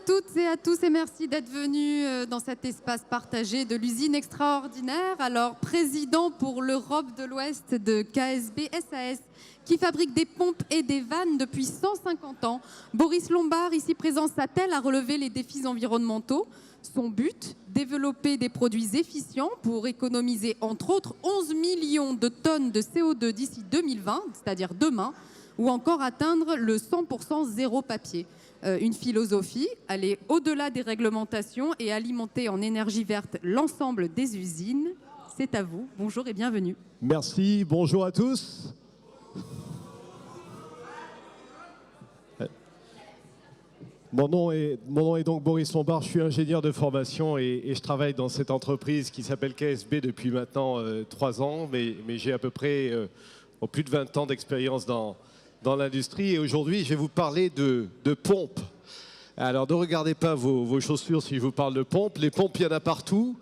toutes et à tous et merci d'être venus dans cet espace partagé de l'usine extraordinaire. Alors, président pour l'Europe de l'Ouest de KSB SAS, qui fabrique des pompes et des vannes depuis 150 ans, Boris Lombard, ici présent, s'attelle à relever les défis environnementaux. Son but, développer des produits efficients pour économiser entre autres 11 millions de tonnes de CO2 d'ici 2020, c'est-à-dire demain, ou encore atteindre le 100% zéro papier. Une philosophie, aller au-delà des réglementations et alimenter en énergie verte l'ensemble des usines. C'est à vous. Bonjour et bienvenue. Merci, bonjour à tous. Mon nom est donc Boris Lombard, je suis ingénieur de formation et je travaille dans cette entreprise qui s'appelle KSB depuis maintenant 3 ans, mais j'ai à peu près plus de 20 ans d'expérience dans l'industrie. Et aujourd'hui, je vais vous parler de pompes. Alors, ne regardez pas vos chaussures si je vous parle de pompes. Les pompes, il y en a partout.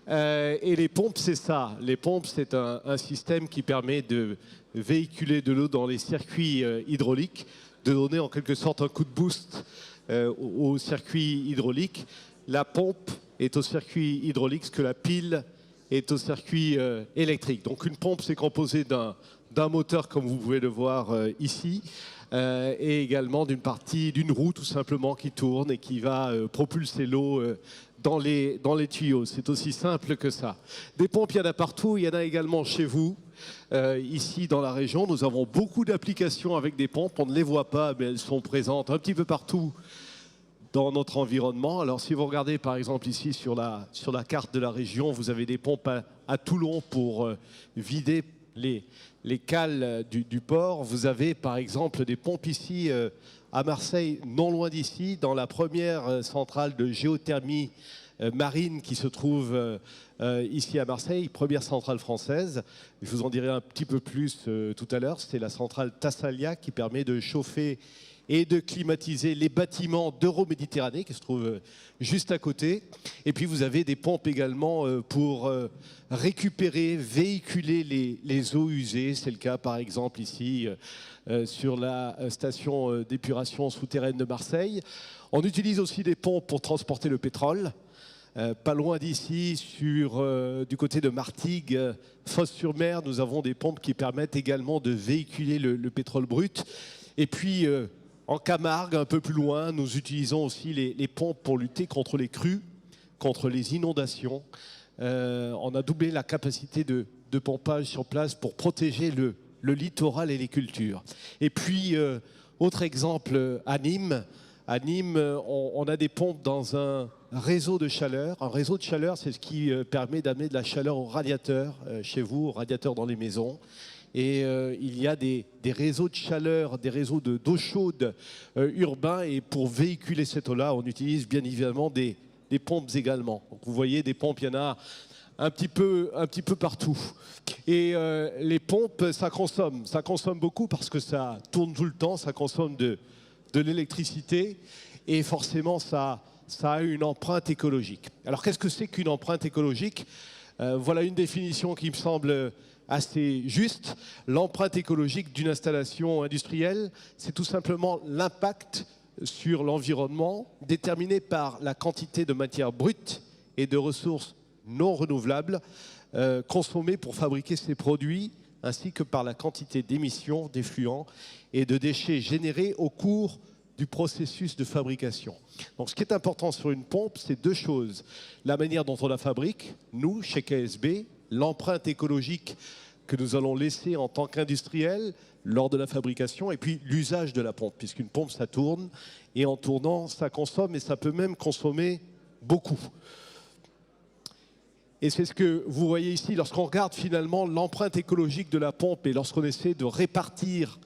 Et les pompes, c'est ça. Les pompes, c'est un système qui permet de véhiculer de l'eau dans les circuits hydrauliques, de donner en quelque sorte un coup de boost au circuit hydraulique. La pompe est au circuit hydraulique, ce que la pile est au circuit électrique. Donc une pompe, c'est composé d'un moteur, comme vous pouvez le voir ici, et également d'une roue tout simplement qui tourne et qui va propulser l'eau dans les tuyaux. C'est aussi simple que ça. Des pompes, il y en a partout, il y en a également chez vous. Ici dans la région, nous avons beaucoup d'applications avec des pompes. On ne les voit pas, mais elles sont présentes un petit peu partout dans notre environnement. Alors si vous regardez par exemple ici sur la carte de la région, vous avez des pompes à Toulon pour vider les cales du port. Vous avez par exemple des pompes ici à Marseille, non loin d'ici, dans la première centrale de géothermie marine qui se trouve ici à Marseille, première centrale française. Je vous en dirai un petit peu plus tout à l'heure. C'est la centrale Tassalia qui permet de chauffer et de climatiser les bâtiments d'Euroméditerranée qui se trouvent juste à côté. Et puis vous avez des pompes également pour récupérer, véhiculer les eaux usées. C'est le cas par exemple ici sur la station d'épuration souterraine de Marseille. On utilise aussi des pompes pour transporter le pétrole. Pas loin d'ici, du côté de Martigues, Fos-sur-Mer, nous avons des pompes qui permettent également de véhiculer le pétrole brut. Et puis, en Camargue, un peu plus loin, nous utilisons aussi les pompes pour lutter contre les crues, contre les inondations. On a doublé la capacité de pompage sur place pour protéger le littoral et les cultures. Et puis, autre exemple, à Nîmes. À Nîmes, on a des pompes dans un réseau de chaleur. Un réseau de chaleur, c'est ce qui permet d'amener de la chaleur aux radiateurs chez vous, aux radiateurs dans les maisons. Et il y a des réseaux de chaleur, des réseaux d'eau chaude urbains. Et pour véhiculer cette eau-là, on utilise bien évidemment des pompes également. Donc vous voyez, des pompes, il y en a un petit peu partout. Et les pompes, ça consomme beaucoup parce que ça tourne tout le temps, ça consomme de l'électricité et forcément ça a une empreinte écologique. Alors qu'est-ce que c'est qu'une empreinte écologique? Voilà une définition qui me semble assez juste. L'empreinte écologique d'une installation industrielle, c'est tout simplement l'impact sur l'environnement déterminé par la quantité de matières brutes et de ressources non renouvelables consommées pour fabriquer ces produits, ainsi que par la quantité d'émissions, d'effluents et de déchets générés au cours du processus de fabrication. Donc ce qui est important sur une pompe, c'est 2 choses. La manière dont on la fabrique, nous, chez KSB, l'empreinte écologique que nous allons laisser en tant qu'industriel lors de la fabrication, et puis l'usage de la pompe, puisqu'une pompe, ça tourne, et en tournant, ça consomme, et ça peut même consommer beaucoup. Et c'est ce que vous voyez ici, lorsqu'on regarde finalement l'empreinte écologique de la pompe et lorsqu'on essaie de répartir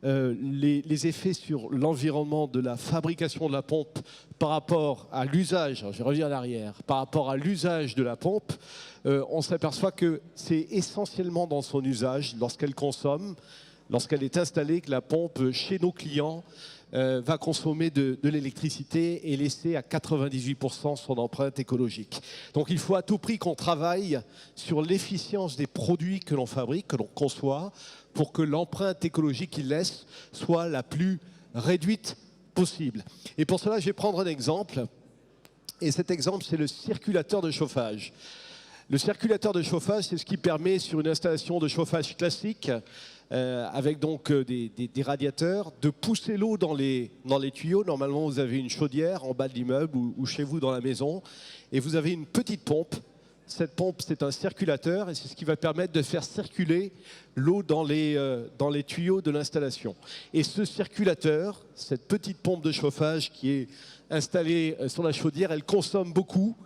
les effets sur l'environnement de la fabrication de la pompe par rapport à l'usage, je reviens en arrière, par rapport à l'usage de la pompe, on s'aperçoit que c'est essentiellement dans son usage, lorsqu'elle consomme, lorsqu'elle est installée, que la pompe chez nos clients va consommer de l'électricité et laisser à 98% son empreinte écologique. Donc il faut à tout prix qu'on travaille sur l'efficience des produits que l'on fabrique, que l'on conçoit, pour que l'empreinte écologique qu'il laisse soit la plus réduite possible. Et pour cela, je vais prendre un exemple. Et cet exemple, c'est le circulateur de chauffage. Le circulateur de chauffage, c'est ce qui permet, sur une installation de chauffage classique, avec donc des radiateurs, de pousser l'eau dans les tuyaux. Normalement, vous avez une chaudière en bas de l'immeuble ou chez vous dans la maison. Et vous avez une petite pompe. Cette pompe, c'est un circulateur et c'est ce qui va permettre de faire circuler l'eau dans les tuyaux de l'installation. Et ce circulateur, cette petite pompe de chauffage qui est installée sur la chaudière, elle consomme beaucoup.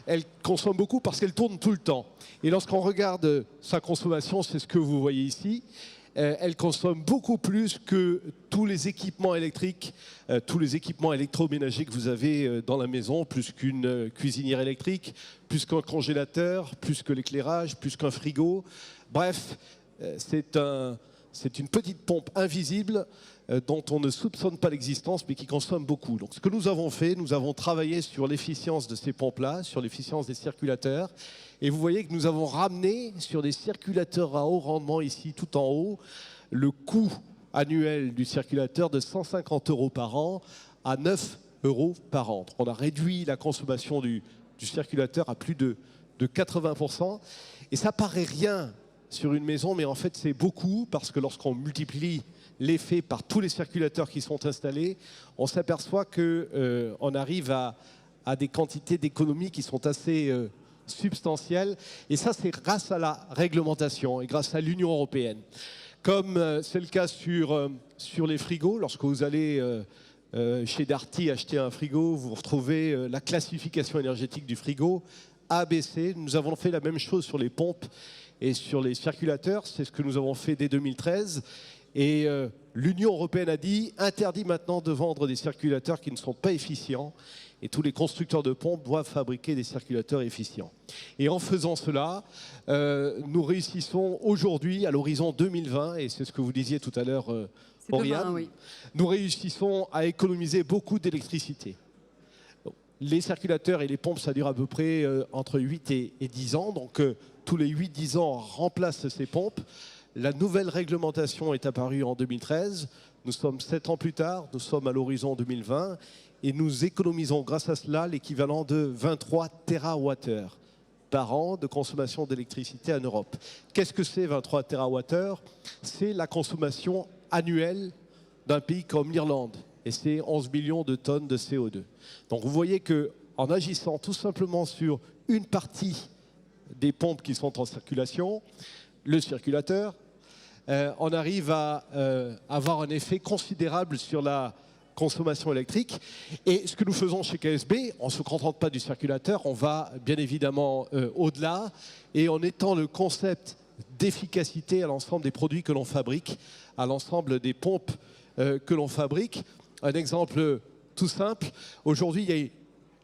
Elle consomme beaucoup parce qu'elle tourne tout le temps. Et lorsqu'on regarde sa consommation, c'est ce que vous voyez ici, elle consomme beaucoup plus que tous les équipements électriques, tous les équipements électroménagers que vous avez dans la maison, plus qu'une cuisinière électrique, plus qu'un congélateur, plus que l'éclairage, plus qu'un frigo. Bref, c'est une petite pompe invisible dont on ne soupçonne pas l'existence, mais qui consomme beaucoup. Donc ce que nous avons fait, nous avons travaillé sur l'efficience de ces pompes-là, sur l'efficience des circulateurs. Et vous voyez que nous avons ramené sur des circulateurs à haut rendement, ici tout en haut, le coût annuel du circulateur de 150 € par an à 9 € par an. Donc on a réduit la consommation du circulateur à plus de 80%. Et ça paraît rien sur une maison, mais en fait c'est beaucoup, parce que lorsqu'on multiplie l'effet par tous les circulateurs qui sont installés, on s'aperçoit qu'on arrive à des quantités d'économies qui sont assez substantielles. Et ça, c'est grâce à la réglementation et grâce à l'Union européenne. Comme c'est le cas sur les frigos, lorsque vous allez chez Darty acheter un frigo, vous retrouvez la classification énergétique du frigo, A, B, C. Nous avons fait la même chose sur les pompes et sur les circulateurs. C'est ce que nous avons fait dès 2013. Et l'Union européenne a dit, interdit maintenant de vendre des circulateurs qui ne sont pas efficients. Et tous les constructeurs de pompes doivent fabriquer des circulateurs efficients. Et en faisant cela, nous réussissons aujourd'hui, à l'horizon 2020, et c'est ce que vous disiez tout à l'heure, Oriane, oui. Nous réussissons à économiser beaucoup d'électricité. Les circulateurs et les pompes, ça dure à peu près entre 8 et 10 ans. Donc tous les 8-10 ans, on remplace ces pompes. La nouvelle réglementation est apparue en 2013. Nous sommes 7 ans plus tard, nous sommes à l'horizon 2020 et nous économisons grâce à cela l'équivalent de 23 TWh par an de consommation d'électricité en Europe. Qu'est-ce que c'est 23 TWh? C'est la consommation annuelle d'un pays comme l'Irlande et c'est 11 millions de tonnes de CO2. Donc vous voyez qu'en agissant tout simplement sur une partie des pompes qui sont en circulation, le circulateur, on arrive à avoir un effet considérable sur la consommation électrique. Et ce que nous faisons chez KSB, on ne se contente pas du circulateur, on va bien évidemment au-delà et on étend le concept d'efficacité à l'ensemble des produits que l'on fabrique, à l'ensemble des pompes que l'on fabrique. Un exemple tout simple, aujourd'hui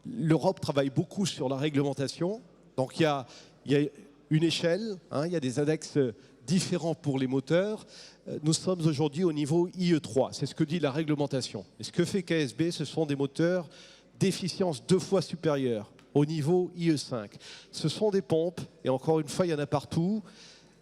l'Europe travaille beaucoup sur la réglementation, donc il y a une échelle, il y a des index différents pour les moteurs. Nous sommes aujourd'hui au niveau IE3, c'est ce que dit la réglementation. Et ce que fait KSB, ce sont des moteurs d'efficience 2 fois supérieure au niveau IE5. Ce sont des pompes, et encore une fois, il y en a partout,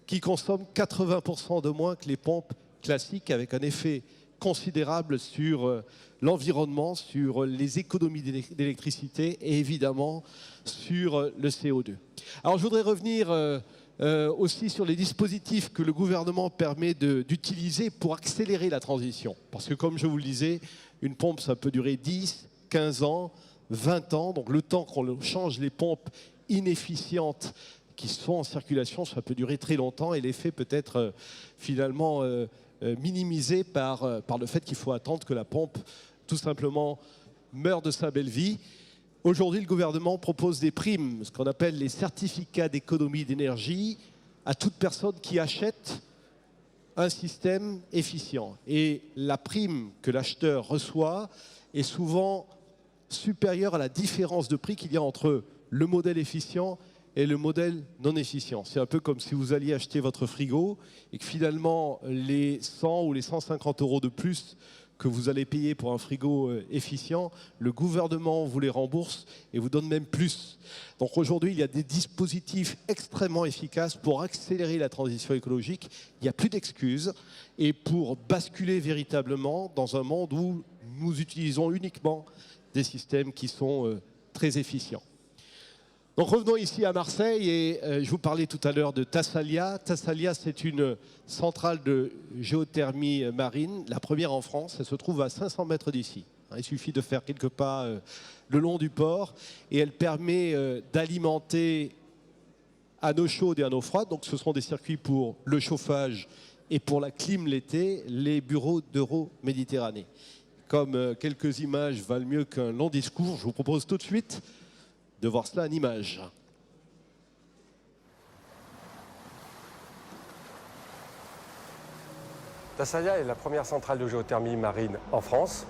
qui consomment 80% de moins que les pompes classiques, avec un effet considérable sur l'environnement, sur les économies d'électricité et évidemment sur le CO2. Alors je voudrais revenir aussi sur les dispositifs que le gouvernement permet d'utiliser pour accélérer la transition. Parce que comme je vous le disais, une pompe ça peut durer 10, 15 ans, 20 ans. Donc le temps qu'on change les pompes inefficientes qui sont en circulation, ça peut durer très longtemps et l'effet peut être finalement minimisé par le fait qu'il faut attendre que la pompe tout simplement meure de sa belle vie. Aujourd'hui, le gouvernement propose des primes, ce qu'on appelle les certificats d'économie d'énergie, à toute personne qui achète un système efficient. Et la prime que l'acheteur reçoit est souvent supérieure à la différence de prix qu'il y a entre le modèle efficient et le modèle non efficient. C'est un peu comme si vous alliez acheter votre frigo et que finalement les 100 ou les 150 € de plus que vous allez payer pour un frigo efficient, le gouvernement vous les rembourse et vous donne même plus. Donc aujourd'hui, il y a des dispositifs extrêmement efficaces pour accélérer la transition écologique. Il n'y a plus d'excuses et pour basculer véritablement dans un monde où nous utilisons uniquement des systèmes qui sont très efficients. Donc revenons ici à Marseille et je vous parlais tout à l'heure de Tassalia. Tassalia, c'est une centrale de géothermie marine, la première en France. Elle se trouve à 500 mètres d'ici. Il suffit de faire quelques pas le long du port et elle permet d'alimenter à eau chaude et à eau froide. Donc ce sont des circuits pour le chauffage et pour la clim l'été, les bureaux d'Euro-Méditerranée. Comme quelques images valent mieux qu'un long discours, je vous propose tout de suite de voir cela en image. Tassalia est la première centrale de géothermie marine en France.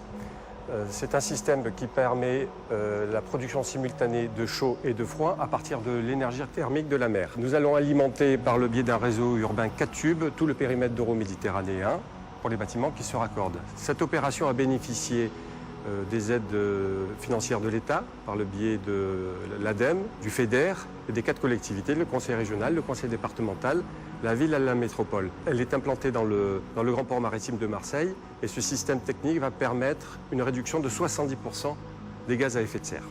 C'est un système qui permet la production simultanée de chaud et de froid à partir de l'énergie thermique de la mer. Nous allons alimenter par le biais d'un réseau urbain 4 tubes tout le périmètre d'Euro-Méditerranéen pour les bâtiments qui se raccordent. Cette opération a bénéficié des aides financières de l'État par le biais de l'ADEME, du FEDER et des 4 collectivités, le conseil régional, le conseil départemental, la ville et la métropole. Elle est implantée dans le grand port maritime de Marseille et ce système technique va permettre une réduction de 70% des gaz à effet de serre.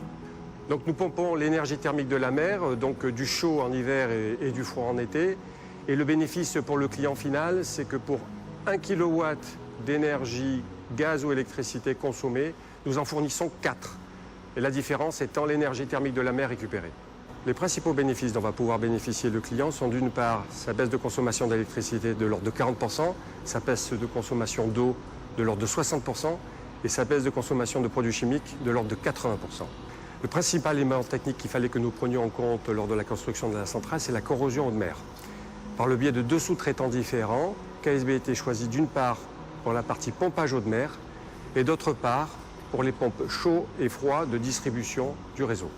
Donc nous pompons l'énergie thermique de la mer, donc du chaud en hiver et du froid en été. Et le bénéfice pour le client final, c'est que pour 1 kW d'énergie, gaz ou électricité consommée, nous en fournissons 4. Et la différence étant l'énergie thermique de la mer récupérée. Les principaux bénéfices dont va pouvoir bénéficier le client sont d'une part sa baisse de consommation d'électricité de l'ordre de 40%, sa baisse de consommation d'eau de l'ordre de 60% et sa baisse de consommation de produits chimiques de l'ordre de 80%. Le principal élément technique qu'il fallait que nous prenions en compte lors de la construction de la centrale, c'est la corrosion eau de mer. Par le biais de 2 sous-traitants différents, KSB a été choisi d'une part pour la partie pompage eau de mer et d'autre part pour les pompes chaud et froid de distribution du réseau.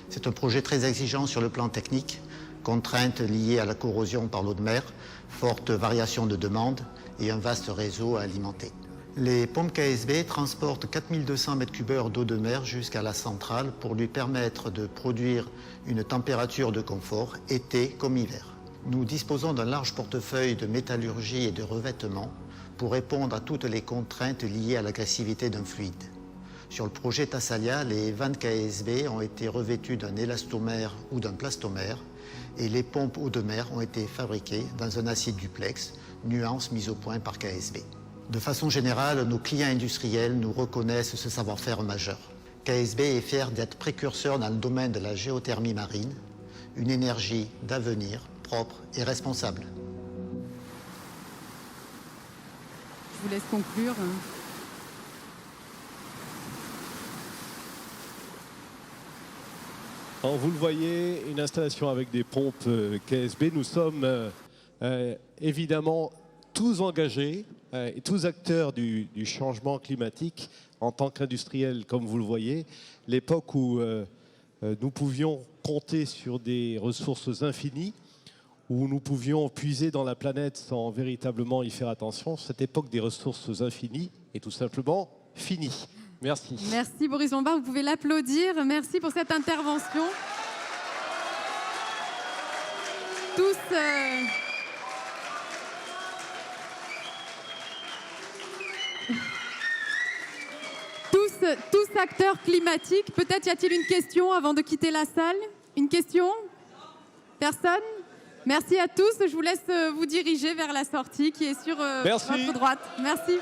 C'est un projet très exigeant sur le plan technique, contraintes liées à la corrosion par l'eau de mer, forte variation de demande et un vaste réseau à alimenter. Les pompes KSB transportent 4200 m3 d'eau de mer jusqu'à la centrale pour lui permettre de produire une température de confort, été comme hiver. Nous disposons d'un large portefeuille de métallurgie et de revêtement pour répondre à toutes les contraintes liées à l'agressivité d'un fluide. Sur le projet Tassalia, les vannes KSB ont été revêtues d'un élastomère ou d'un plastomère et les pompes eau de mer ont été fabriquées dans un acier duplex, nuance mise au point par KSB. De façon générale, nos clients industriels nous reconnaissent ce savoir-faire majeur. KSB est fier d'être précurseur dans le domaine de la géothermie marine, une énergie d'avenir, propre et responsable. Je vous laisse conclure. Alors, vous le voyez, une installation avec des pompes KSB. Nous sommes évidemment tous engagés et tous acteurs du changement climatique en tant qu'industriels, comme vous le voyez. L'époque où nous pouvions compter sur des ressources infinies, où nous pouvions puiser dans la planète sans véritablement y faire attention, cette époque des ressources infinies est tout simplement finie. Merci. Merci Boris Lombard, vous pouvez l'applaudir. Merci pour cette intervention. Tous acteurs climatiques. Peut-être y a-t-il une question avant de quitter la salle? Une question? Personne? Merci à tous. Je vous laisse vous diriger vers la sortie qui est sur votre droite. Merci.